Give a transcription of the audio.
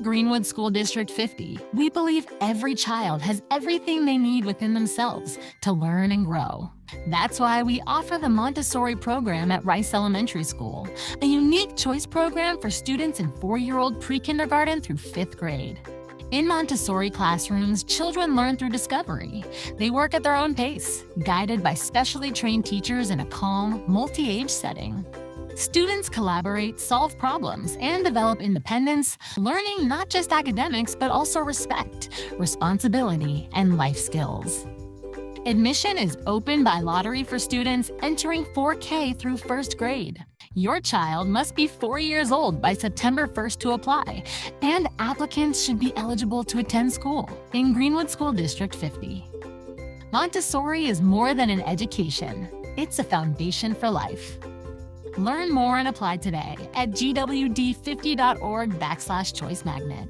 At Greenwood School District 50, we believe every child has everything they need within themselves to learn and grow. That's why we offer the Montessori program at Rice Elementary School, a unique choice program for students in 4-year-old pre-kindergarten through 5th grade. In Montessori classrooms, children learn through discovery. They work at their own pace, guided by specially trained teachers in a calm, multi-age setting. Students collaborate, solve problems, and develop independence, learning not just academics but also respect, responsibility, and life skills. Admission is open by lottery for students entering 4K through 1st grade. Your child must be 4 years old by September 1st to apply, and applicants should be eligible to attend school in Greenwood School District 50. Montessori is more than an education. It's a foundation for life. Learn more and apply today at gwd50.org/choice magnet.